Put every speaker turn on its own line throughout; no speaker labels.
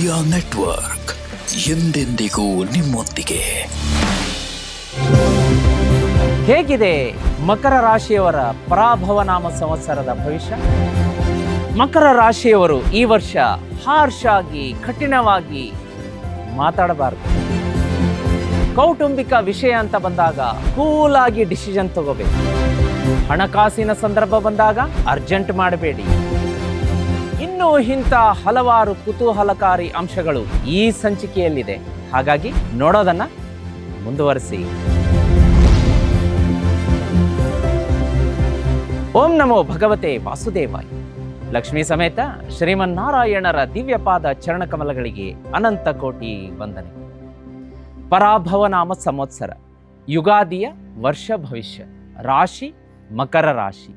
Media network ಎಂದೆಂದಿಗೂ ನಿಮ್ಮೊಂದಿಗೆ.
ಹೇಗಿದೆ ಮಕರ ರಾಶಿಯವರ ಪರಾಭವನಾಮ ಸಂವತ್ಸರದ ಭವಿಷ್ಯ? ಮಕರ ರಾಶಿಯವರು ಈ ವರ್ಷ ಹಾರ್ಷ್ ಆಗಿ ಕಠಿಣವಾಗಿ ಮಾತಾಡಬಾರದು. ಕೌಟುಂಬಿಕ ವಿಷಯ ಅಂತ ಬಂದಾಗ ಕೂಲಾಗಿ ಡಿಸಿಷನ್ ತಗೋಬೇಕು. ಹಣಕಾಸಿನ ಸಂದರ್ಭ ಬಂದಾಗ ಅರ್ಜೆಂಟ್ ಮಾಡಬೇಡಿ. ಇನ್ನೂ ಇಂಥ ಹಲವಾರು ಕುತೂಹಲಕಾರಿ ಅಂಶಗಳು ಈ ಸಂಚಿಕೆಯಲ್ಲಿದೆ. ಹಾಗಾಗಿ ನೋಡೋದನ್ನ ಮುಂದುವರಿಸಿ. ಓಂ ನಮೋ ಭಗವತೆ ವಾಸುದೇವಾಯ. ಲಕ್ಷ್ಮೀ ಸಮೇತ ಶ್ರೀಮನ್ನಾರಾಯಣರ ದಿವ್ಯಪಾದ ಚರಣಕಮಲಗಳಿಗೆ ಅನಂತ ಕೋಟಿ ವಂದನೆ. ಪರಾಭವನಾಮ ಸಂವತ್ಸರ, ಯುಗಾದಿಯ ವರ್ಷ ಭವಿಷ್ಯ, ರಾಶಿ ಮಕರ ರಾಶಿ.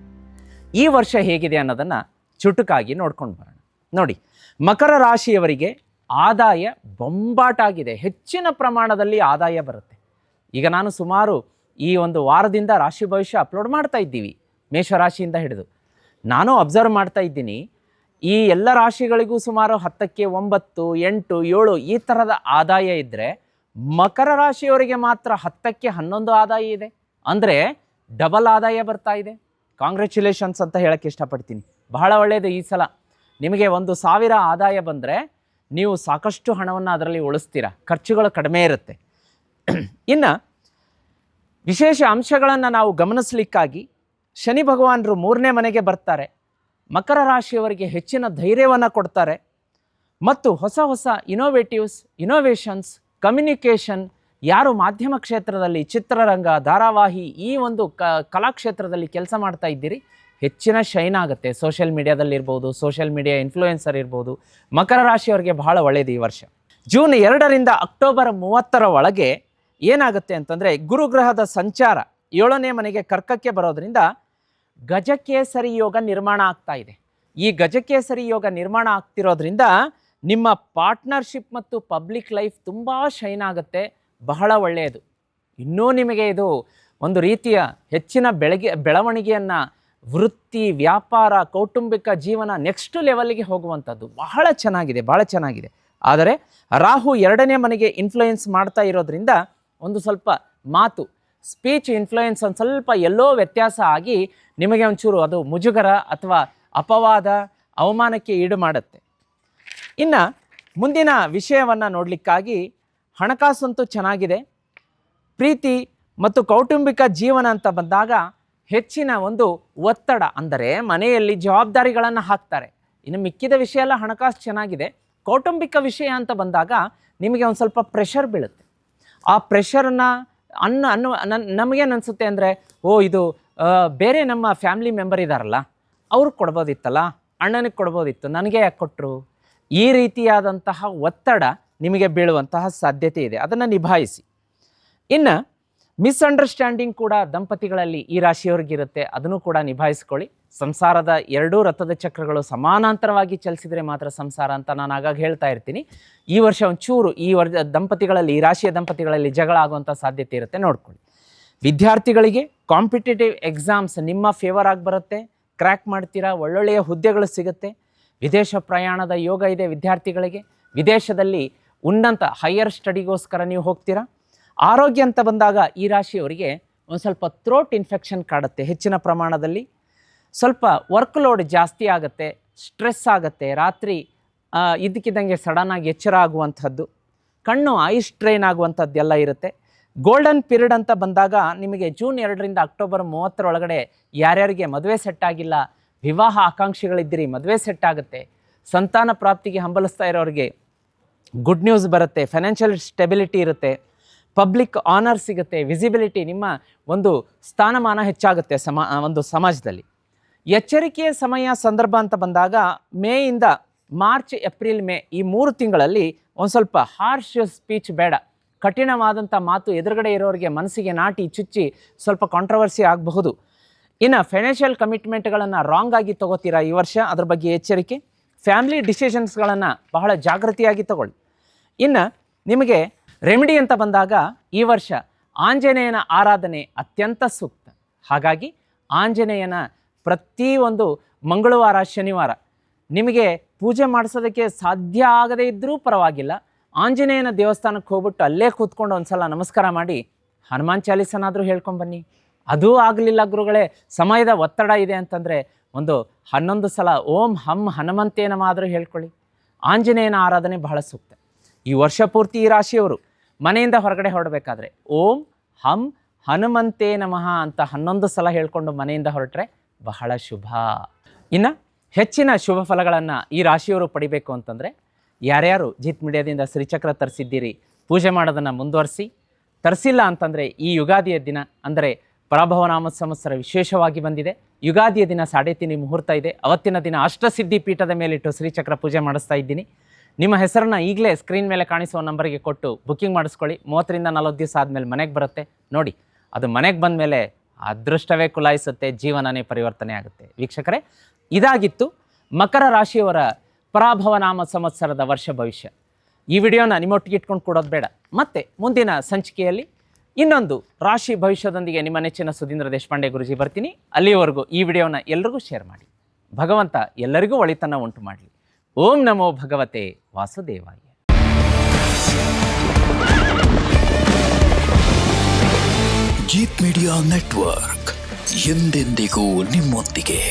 ಈ ವರ್ಷ ಹೇಗಿದೆ ಅನ್ನೋದನ್ನು ಚುಟುಕಾಗಿ ನೋಡ್ಕೊಂಡು ಬರೋಣ. ನೋಡಿ, ಮಕರ ರಾಶಿಯವರಿಗೆ ಆದಾಯ ಬೊಂಬಾಟಾಗಿದೆ. ಹೆಚ್ಚಿನ ಪ್ರಮಾಣದಲ್ಲಿ ಆದಾಯ ಬರುತ್ತೆ. ಈಗ ನಾನು ಸುಮಾರು ಈ ಒಂದು ವಾರದಿಂದ ರಾಶಿ ಭವಿಷ್ಯ ಅಪ್ಲೋಡ್ ಮಾಡ್ತಾ ಇದ್ದೀವಿ, ಮೇಷರಾಶಿಯಿಂದ ಹಿಡಿದು. ನಾನು ಅಬ್ಸರ್ವ್ ಮಾಡ್ತಾ ಇದ್ದೀನಿ, ಈ ಎಲ್ಲ ರಾಶಿಗಳಿಗೂ ಸುಮಾರು 10ಕ್ಕೆ 9, 8, 7 ಈ ಥರದ ಆದಾಯ ಇದ್ದರೆ ಮಕರ ರಾಶಿಯವರಿಗೆ ಮಾತ್ರ 10ಕ್ಕೆ 11 ಆದಾಯ ಇದೆ. ಅಂದರೆ ಡಬಲ್ ಆದಾಯ ಬರ್ತಾ ಇದೆ. ಕಾಂಗ್ರ್ಯಾಚುಲೇಷನ್ಸ್ ಅಂತ ಹೇಳಕ್ಕೆ ಇಷ್ಟಪಡ್ತೀನಿ. ಬಹಳ ಒಳ್ಳೆಯದು. ಈ ಸಲ ನಿಮಗೆ 1,000 ಆದಾಯ ಬಂದರೆ ನೀವು ಸಾಕಷ್ಟು ಹಣವನ್ನು ಅದರಲ್ಲಿ ಉಳಿಸ್ತೀರಾ. ಖರ್ಚುಗಳು ಕಡಿಮೆ ಇರುತ್ತೆ. ಇನ್ನು ವಿಶೇಷ ಅಂಶಗಳನ್ನು ನಾವು ಗಮನಿಸಲಿಕ್ಕಾಗಿ ಶನಿ ಭಗವಾನರು 3ನೇ ಮನೆಗೆ ಬರ್ತಾರೆ. ಮಕರ ರಾಶಿಯವರಿಗೆ ಹೆಚ್ಚಿನ ಧೈರ್ಯವನ್ನು ಕೊಡ್ತಾರೆ ಮತ್ತು ಹೊಸ ಹೊಸ ಇನೋವೇಷನ್ಸ್, ಕಮ್ಯುನಿಕೇಷನ್, ಯಾರು ಮಾಧ್ಯಮ ಕ್ಷೇತ್ರದಲ್ಲಿ, ಚಿತ್ರರಂಗ, ಧಾರಾವಾಹಿ, ಈ ಒಂದು ಕಲಾಕ್ಷೇತ್ರದಲ್ಲಿ ಕೆಲಸ ಮಾಡ್ತಾ ಇದ್ದೀರಿ, ಹೆಚ್ಚಿನ ಶೈನ್ ಆಗುತ್ತೆ. ಸೋಷಿಯಲ್ ಮೀಡಿಯಾದಲ್ಲಿರ್ಬೋದು, ಸೋಷಿಯಲ್ ಮೀಡಿಯಾ ಇನ್ಫ್ಲೂಯೆನ್ಸರ್ ಇರ್ಬೋದು. ಮಕರ ರಾಶಿಯವರಿಗೆ ಬಹಳ ಒಳ್ಳೆಯದು ಈ ವರ್ಷ. ಜೂನ್ 2ರಿಂದ ಅಕ್ಟೋಬರ್ 30ರ ಒಳಗೆ ಏನಾಗುತ್ತೆ ಅಂತಂದರೆ, ಗುರುಗ್ರಹದ ಸಂಚಾರ 7ನೇ ಮನೆಗೆ ಕರ್ಕಕ್ಕೆ ಬರೋದ್ರಿಂದ ಗಜಕೇಸರಿ ಯೋಗ ನಿರ್ಮಾಣ ಆಗ್ತಾ ಇದೆ. ಈ ಗಜಕೇಸರಿ ಯೋಗ ನಿರ್ಮಾಣ ಆಗ್ತಿರೋದ್ರಿಂದ ನಿಮ್ಮ ಪಾರ್ಟ್ನರ್ಶಿಪ್ ಮತ್ತು ಪಬ್ಲಿಕ್ ಲೈಫ್ ತುಂಬ ಶೈನ್ ಆಗುತ್ತೆ. ಬಹಳ ಒಳ್ಳೆಯದು. ಇನ್ನೂ ನಿಮಗೆ ಇದು ಒಂದು ರೀತಿಯ ಹೆಚ್ಚಿನ ಬೆಳವಣಿಗೆಯನ್ನು, ವೃತ್ತಿ, ವ್ಯಾಪಾರ, ಕೌಟುಂಬಿಕ ಜೀವನ ನೆಕ್ಸ್ಟ್ ಲೆವೆಲ್ಗೆ ಹೋಗುವಂಥದ್ದು ಬಹಳ ಚೆನ್ನಾಗಿದೆ, ಭಾಳ ಚೆನ್ನಾಗಿದೆ. ಆದರೆ ರಾಹು 2ನೇ ಮನೆಗೆ ಇನ್ಫ್ಲೂಯೆನ್ಸ್ ಮಾಡ್ತಾ ಇರೋದ್ರಿಂದ ಒಂದು ಸ್ವಲ್ಪ ಮಾತು, ಸ್ಪೀಚ್ ಇನ್ಫ್ಲೂಯೆನ್ಸ್ ಒಂದು ಸ್ವಲ್ಪ ಎಲ್ಲೋ ವ್ಯತ್ಯಾಸ ಆಗಿ ನಿಮಗೆ ಒಂಚೂರು ಅದು ಮುಜುಗರ ಅಥವಾ ಅಪವಾದ, ಅವಮಾನಕ್ಕೆ ಈಡು ಮಾಡುತ್ತೆ. ಇನ್ನು ಮುಂದಿನ ವಿಷಯವನ್ನು ನೋಡಲಿಕ್ಕಾಗಿ ಹಣಕಾಸಂತೂ ಚೆನ್ನಾಗಿದೆ. ಪ್ರೀತಿ ಮತ್ತು ಕೌಟುಂಬಿಕ ಜೀವನ ಅಂತ ಬಂದಾಗ ಹೆಚ್ಚಿನ ಒಂದು ಒತ್ತಡ, ಅಂದರೆ ಮನೆಯಲ್ಲಿ ಜವಾಬ್ದಾರಿಗಳನ್ನು ಹಾಕ್ತಾರೆ. ಇನ್ನು ಮಿಕ್ಕಿದ ವಿಷಯ ಎಲ್ಲ ಹಣಕಾಸು ಚೆನ್ನಾಗಿದೆ. ಕೌಟುಂಬಿಕ ವಿಷಯ ಅಂತ ಬಂದಾಗ ನಿಮಗೆ ಒಂದು ಸ್ವಲ್ಪ ಪ್ರೆಷರ್ ಬೀಳುತ್ತೆ. ಆ ಪ್ರೆಷರನ್ನು ನಮಗೇನು ಅನಿಸುತ್ತೆ ಅಂದರೆ, ಇದು ಬೇರೆ ನಮ್ಮ ಫ್ಯಾಮಿಲಿ ಮೆಂಬರ್ ಇದ್ದಾರಲ್ಲ, ಅವ್ರಿಗೆ ಕೊಡ್ಬೋದಿತ್ತಲ್ಲ, ಅಣ್ಣನಿಗೆ ಕೊಡ್ಬೋದಿತ್ತು, ನನಗೆ ಯಾಕೆ ಕೊಟ್ಟರು, ಈ ರೀತಿಯಾದಂತಹ ಒತ್ತಡ ನಿಮಗೆ ಬೀಳುವಂತಹ ಸಾಧ್ಯತೆ ಇದೆ. ಅದನ್ನು ನಿಭಾಯಿಸಿ. ಇನ್ನು ಮಿಸ್ಅಂಡರ್ಸ್ಟ್ಯಾಂಡಿಂಗ್ ಕೂಡ ದಂಪತಿಗಳಲ್ಲಿ ಈ ರಾಶಿಯವರಿಗಿರುತ್ತೆ. ಅದನ್ನು ಕೂಡ ನಿಭಾಯಿಸ್ಕೊಳ್ಳಿ. ಸಂಸಾರದ 2 ರಥದ ಚಕ್ರಗಳು ಸಮಾನಾಂತರವಾಗಿ ಚಲಿಸಿದರೆ ಮಾತ್ರ ಸಂಸಾರ ಅಂತ ನಾನು ಆಗಾಗ ಹೇಳ್ತಾ ಇರ್ತೀನಿ. ಈ ವರ್ಷ ಒಂಚೂರು ಈ ದಂಪತಿಗಳಲ್ಲಿ, ಈ ರಾಶಿಯ ದಂಪತಿಗಳಲ್ಲಿ ಜಗಳ ಆಗುವಂಥ ಸಾಧ್ಯತೆ ಇರುತ್ತೆ, ನೋಡ್ಕೊಳ್ಳಿ. ವಿದ್ಯಾರ್ಥಿಗಳಿಗೆ ಕಾಂಪಿಟೇಟಿವ್ ಎಕ್ಸಾಮ್ಸ್ ನಿಮ್ಮ ಫೇವರ್ ಆಗಿ ಬರುತ್ತೆ, ಕ್ರ್ಯಾಕ್ ಮಾಡ್ತೀರಾ, ಒಳ್ಳೊಳ್ಳೆಯ ಹುದ್ದೆಗಳು ಸಿಗುತ್ತೆ. ವಿದೇಶ ಪ್ರಯಾಣದ ಯೋಗ ಇದೆ ವಿದ್ಯಾರ್ಥಿಗಳಿಗೆ. ವಿದೇಶದಲ್ಲಿ ಉನ್ನತ ಹೈಯರ್ ಸ್ಟಡಿಗೋಸ್ಕರ ನೀವು ಹೋಗ್ತೀರಾ. ಆರೋಗ್ಯ ಅಂತ ಬಂದಾಗ ಈ ರಾಶಿಯವರಿಗೆ ಒಂದು ಸ್ವಲ್ಪ ಥ್ರೋಟ್ ಇನ್ಫೆಕ್ಷನ್ ಕಾಡುತ್ತೆ ಹೆಚ್ಚಿನ ಪ್ರಮಾಣದಲ್ಲಿ. ಸ್ವಲ್ಪ ವರ್ಕ್ ಲೋಡ್ ಜಾಸ್ತಿ ಆಗುತ್ತೆ, ಸ್ಟ್ರೆಸ್ ಆಗುತ್ತೆ. ರಾತ್ರಿ ಇದ್ದಕ್ಕಿದ್ದಂಗೆ ಸಡನ್ನಾಗಿ ಎಚ್ಚರ ಆಗುವಂಥದ್ದು, ಕಣ್ಣು ಐ ಸ್ಟ್ರೈನ್ ಆಗುವಂಥದ್ದೆಲ್ಲ ಇರುತ್ತೆ. ಗೋಲ್ಡನ್ ಪೀರಿಯಡ್ ಅಂತ ಬಂದಾಗ ನಿಮಗೆ ಜೂನ್ 2ರಿಂದ ಅಕ್ಟೋಬರ್ 30ರ ಒಳಗಡೆ ಯಾರ್ಯಾರಿಗೆ ಮದುವೆ ಸೆಟ್ ಆಗಿಲ್ಲ, ವಿವಾಹ ಆಕಾಂಕ್ಷಿಗಳಿದ್ದೀರಿ, ಮದುವೆ ಸೆಟ್ ಆಗುತ್ತೆ. ಸಂತಾನ ಪ್ರಾಪ್ತಿಗೆ ಹಂಬಲಿಸ್ತಾ ಇರೋರಿಗೆ ಗುಡ್ ನ್ಯೂಸ್ ಬರುತ್ತೆ. ಫೈನಾನ್ಷಿಯಲ್ ಸ್ಟೆಬಿಲಿಟಿ ಇರುತ್ತೆ. ಪಬ್ಲಿಕ್ ಆನರ್ ಸಿಗುತ್ತೆ, ವಿಸಿಬಿಲಿಟಿ, ನಿಮ್ಮ ಒಂದು ಸ್ಥಾನಮಾನ ಹೆಚ್ಚಾಗುತ್ತೆ ಒಂದು ಸಮಾಜದಲ್ಲಿ. ಎಚ್ಚರಿಕೆಯ ಸಮಯ ಸಂದರ್ಭ ಅಂತ ಬಂದಾಗ ಮೇಯಿಂದ ಮಾರ್ಚ್, ಏಪ್ರಿಲ್, ಮೇ ಈ 3 ತಿಂಗಳಲ್ಲಿ ಒಂದು ಸ್ವಲ್ಪ ಹಾರ್ಷ್ ಸ್ಪೀಚ್ ಬೇಡ. ಕಠಿಣವಾದಂಥ ಮಾತು ಎದುರುಗಡೆ ಇರೋರಿಗೆ ಮನಸ್ಸಿಗೆ ನಾಟಿ ಚುಚ್ಚಿ ಸ್ವಲ್ಪ ಕಾಂಟ್ರವರ್ಸಿ ಆಗಬಹುದು. ಇನ್ನು ಫೈನಾನ್ಷಿಯಲ್ ಕಮಿಟ್ಮೆಂಟ್ಗಳನ್ನು ರಾಂಗ್ ಆಗಿ ತೊಗೋತೀರಾ ಈ ವರ್ಷ, ಅದ್ರ ಬಗ್ಗೆ ಎಚ್ಚರಿಕೆ. ಫ್ಯಾಮಿಲಿ ಡಿಸಿಷನ್ಸ್ಗಳನ್ನು ಬಹಳ ಜಾಗೃತಿಯಾಗಿ ತಗೊಳ್ಳಿ. ಇನ್ನು ನಿಮಗೆ ರೆಮಿಡಿ ಅಂತ ಬಂದಾಗ ಈ ವರ್ಷ ಆಂಜನೇಯನ ಆರಾಧನೆ ಅತ್ಯಂತ ಸೂಕ್ತ. ಹಾಗಾಗಿ ಆಂಜನೇಯನ ಪ್ರತಿಯೊಂದು ಮಂಗಳವಾರ, ಶನಿವಾರ ನಿಮಗೆ ಪೂಜೆ ಮಾಡಿಸೋದಕ್ಕೆ ಸಾಧ್ಯ ಆಗದೇ ಇದ್ದರೂ ಪರವಾಗಿಲ್ಲ, ಆಂಜನೇಯನ ದೇವಸ್ಥಾನಕ್ಕೆ ಹೋಗ್ಬಿಟ್ಟು ಅಲ್ಲೇ ಕೂತ್ಕೊಂಡು ಒಂದ್ಸಲ ನಮಸ್ಕಾರ ಮಾಡಿ ಹನುಮಾನ್ ಚಾಲೀಸನಾದರೂ ಹೇಳ್ಕೊಂಬನ್ನಿ. ಅದೂ ಆಗಲಿಲ್ಲ ಗುರುಗಳೇ, ಸಮಯದ ಒತ್ತಡ ಇದೆ ಅಂತಂದರೆ ಒಂದು 11 ಸಲ ಓಂ ಹಂ ಹನುಮಂತೇ ನಮಃ ಆದರೂ ಹೇಳ್ಕೊಳ್ಳಿ. ಆಂಜನೇಯನ ಆರಾಧನೆ ಬಹಳ ಸೂಕ್ತ. ಈ ವರ್ಷ ಪೂರ್ತಿ ಈ ರಾಶಿಯವರು ಮನೆಯಿಂದ ಹೊರಗಡೆ ಹೊರಡಬೇಕಾದ್ರೆ ಓಂ ಹಂ ಹನುಮಂತೇ ನಮಃ ಅಂತ 11 ಸಲ ಹೇಳ್ಕೊಂಡು ಮನೆಯಿಂದ ಹೊರಟ್ರೆ ಬಹಳ ಶುಭ. ಇನ್ನು ಹೆಚ್ಚಿನ ಶುಭ ಫಲಗಳನ್ನು ಈ ರಾಶಿಯವರು ಪಡಿಬೇಕು ಅಂತಂದರೆ ಯಾರ್ಯಾರು ಜಿತ್ ಮೀಡಿಯಾದಿಂದ ಶ್ರೀಚಕ್ರ ತರಿಸಿದ್ದೀರಿ ಪೂಜೆ ಮಾಡೋದನ್ನು ಮುಂದುವರಿಸಿ, ತರಿಸಿಲ್ಲ ಅಂತಂದರೆ ಈ ಯುಗಾದಿಯ ದಿನ ಅಂದರೆ ಪರಾಭವ ನಾಮ ಸಂವತ್ಸರ ವಿಶೇಷವಾಗಿ ಬಂದಿದೆ. ಯುಗಾದಿಯ ದಿನ 3:30 ಮುಹೂರ್ತ ಇದೆ. ಅವತ್ತಿನ ದಿನ ಅಷ್ಟಸಿದ್ಧಿ ಪೀಠದ ಮೇಲಿಟ್ಟು ಶ್ರೀಚಕ್ರ ಪೂಜೆ ಮಾಡಿಸ್ತಾ ಇದ್ದೀನಿ. ನಿಮ್ಮ ಹೆಸರನ್ನ ಈಗಲೇ ಸ್ಕ್ರೀನ್ ಮೇಲೆ ಕಾಣಿಸುವ ನಂಬರಿಗೆ ಕೊಟ್ಟು ಬುಕ್ಕಿಂಗ್ ಮಾಡಿಸ್ಕೊಳ್ಳಿ. 30ರಿಂದ 40 ದಿವಸ ಆದಮೇಲೆ ಮನೆಗೆ ಬರುತ್ತೆ. ನೋಡಿ, ಅದು ಮನೆಗೆ ಬಂದ ಮೇಲೆ ಅದೃಷ್ಟವೇ ಕುಲಾಯಿಸುತ್ತೆ, ಜೀವನನೇ ಪರಿವರ್ತನೆ ಆಗುತ್ತೆ. ವೀಕ್ಷಕರೇ, ಇದಾಗಿತ್ತು ಮಕರ ರಾಶಿಯವರ ಪರಾಭವ ನಾಮ ಸಂವತ್ಸರದ ವರ್ಷ ಭವಿಷ್ಯ. ಈ ವಿಡಿಯೋನ ನಿಮ್ಮೊಟ್ಟಿಗೆ ಇಟ್ಕೊಂಡು ಕೊಡೋದು ಬೇಡ. ಮತ್ತೆ ಮುಂದಿನ ಸಂಚಿಕೆಯಲ್ಲಿ ಇನ್ನೊಂದು ರಾಶಿ ಭವಿಷ್ಯದೊಂದಿಗೆ ನಿಮ್ಮ ನೆಚ್ಚಿನ ಸುಧೀಂದ್ರ ದೇಶಪಾಂಡೆ ಗುರುಜಿ ಬರ್ತೀನಿ. ಅಲ್ಲಿಯವರೆಗೂ ಈ ವಿಡಿಯೋನ ಎಲ್ರಿಗೂ ಶೇರ್ ಮಾಡಿ. ಭಗವಂತ ಎಲ್ಲರಿಗೂ ಒಳಿತನ್ನ ಉಂಟು ಮಾಡಲಿ. ಓಂ ನಮೋ ಭಗವತೆ ವಾಸುದೇವಾಯ.
ಜಿತ್ ಮೀಡಿಯಾ ನೆಟ್ವರ್ಕ್ ಎಂದೆಂದಿಗೂ ನಿಮ್ಮೊಂದಿಗೆ.